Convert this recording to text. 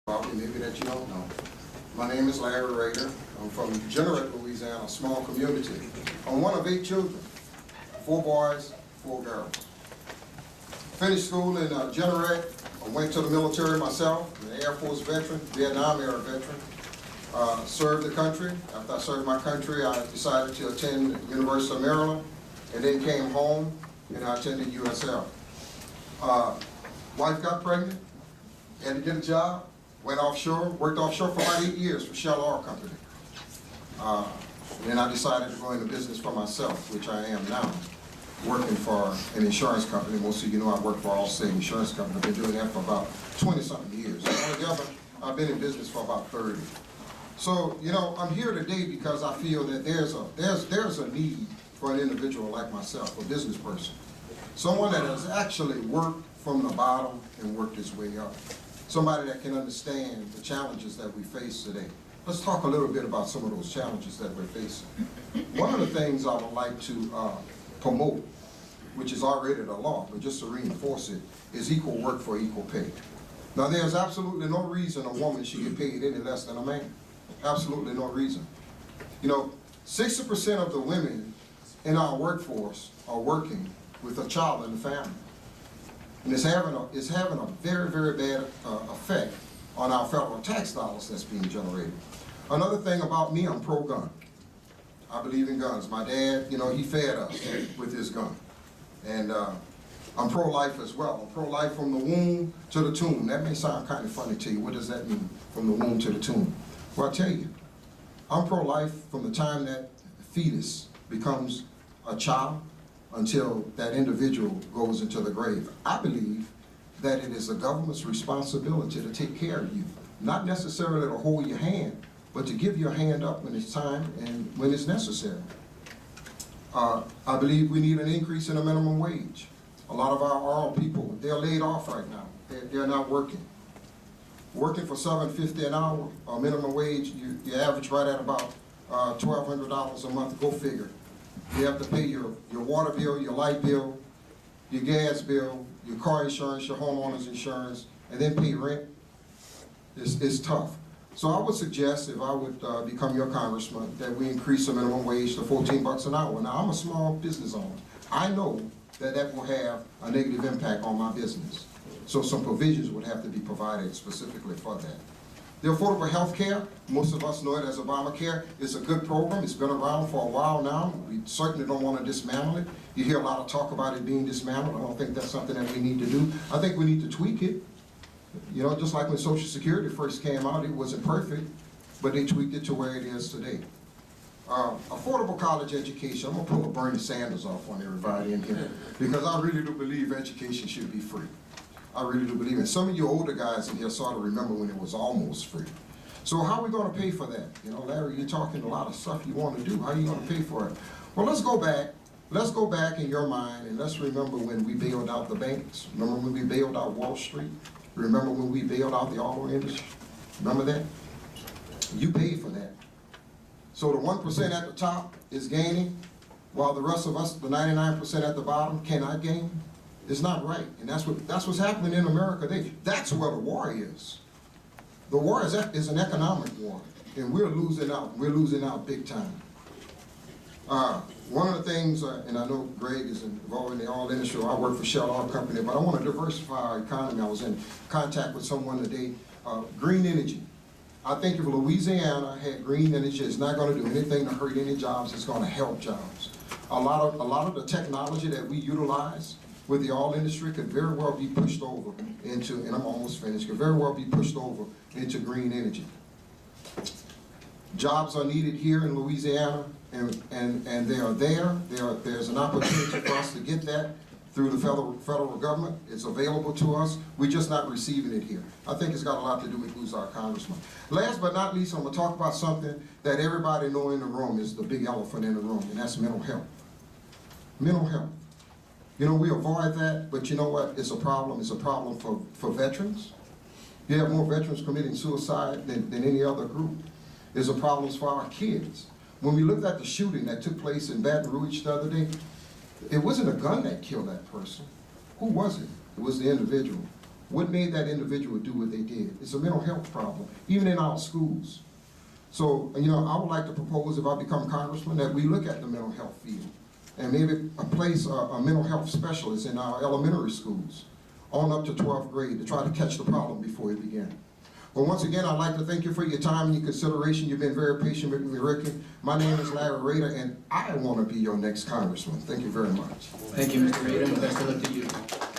Probably maybe that you don't know. My name is Larry Rader. I'm from Jeanneret, Louisiana, a small community. I'm one of 8 children, 4 boys, 4 girls. Finished school in Jeanneret. I went to the military myself. I'm an Air Force veteran, Vietnam era veteran. Served the country. After I served my country, I decided to attend the University of Maryland, and then came home and I attended USL. Wife got pregnant, had to get a job. Went offshore, worked offshore for about 8 years for Shell Oil Company. Then I decided to go into business for myself, which I am now, working for an insurance company. Most of you know I work for Allstate Insurance Company. I've been doing that for about 20-something years. Altogether, I've been in business for about 30. So, you know, I'm here today because I feel that there's a need for an individual like myself, a business person. Someone that has actually worked from the bottom and worked his way up. Somebody that can understand the challenges that we face today. Let's talk a little bit about some of those challenges that we're facing. One of the things I would like to promote, which is already the law, but just to reinforce it, is equal work for equal pay. Now, there's absolutely no reason a woman should get paid any less than a man. Absolutely no reason. You know, 60% of the women in our workforce are working with a child in the family. And it's having a very, very bad effect on our federal tax dollars that's being generated. Another thing about me, I'm pro-gun. I believe in guns. My dad, you know, he fed us with his gun. And I'm pro-life as well. I'm pro-life from the womb to the tomb. That may sound kind of funny to you. What does that mean, from the womb to the tomb? Well, I'll tell you, I'm pro-life from the time that fetus becomes a child until that individual goes into the grave. I believe that it is the government's responsibility to take care of you, not necessarily to hold your hand, but to give your hand up when it's time and when it's necessary. I believe we need an increase in the minimum wage. A lot of our people, they're laid off right now. They're not working. Working for $7.50 an hour, minimum wage, you average right at about $1,200 a month. Go figure. You have to pay your water bill, your light bill, your gas bill, your car insurance, your homeowner's insurance, and then pay rent. It's tough. So I would suggest, if I would become your congressman, that we increase the minimum wage to $14 an hour. Now, I'm a small business owner. I know that that will have a negative impact on my business. So some provisions would have to be provided specifically for that. The affordable health care, most of us know it as Obamacare. It's a good program. It's been around for a while now. We certainly don't want to dismantle it. You hear a lot of talk about it being dismantled. I don't think that's something that we need to do. I think we need to tweak it. You know, just like when Social Security first came out, it wasn't perfect, but they tweaked it to where it is today. Affordable college education, I'm going to pull a Bernie Sanders off on everybody in here, because I really do believe education should be free. I really do believe it. Some of you older guys in here sort of remember when it was almost free. So how are we going to pay for that? You know, Larry, you're talking a lot of stuff you want to do. How are you going to pay for it? Well, let's go back. Let's go back in your mind and let's remember when we bailed out the banks. Remember when we bailed out Wall Street? Remember when we bailed out the auto industry? Remember that? You paid for that. So the 1% at the top is gaining, while the rest of us, the 99% at the bottom, cannot gain. It's not right, and that's what's happening in America today. That's where the war is. The war is an economic war, and we're losing out. We're losing out big time. One of the things, and I know Greg is involved in the oil industry. I work for Shell Oil Company, but I want to diversify our economy. I was in contact with someone today. Green energy. I think if Louisiana had green energy, it's not going to do anything to hurt any jobs. It's going to help jobs. A lot of the technology that we utilize with the oil industry could very well be pushed over into, and I'm almost finished, could very well be pushed over into green energy. Jobs are needed here in Louisiana, and they are there. There's an opportunity for us to get that through the federal government. It's available to us. We're just not receiving it here. I think it's got a lot to do with who's our congressman. Last but not least, I'm going to talk about something that everybody knows in the room is the big elephant in the room, and that's mental health. Mental health. You know, we avoid that, but you know what? It's a problem. It's a problem for veterans. You have more veterans committing suicide than any other group. There's a problem for our kids. When we looked at the shooting that took place in Baton Rouge the other day, it wasn't a gun that killed that person. Who was it? It was the individual. What made that individual do what they did? It's a mental health problem, even in our schools. So, you know, I would like to propose, if I become congressman, that we look at the mental health field and maybe place a mental health specialist in our elementary schools on up to 12th grade to try to catch the problem before it began. But once again, I'd like to thank you for your time and your consideration. You've been very patient with me, Ricky. My name is Larry Rader, and I want to be your next congressman. Thank you very much. Thank you, Mr. Rader, and best of luck to you.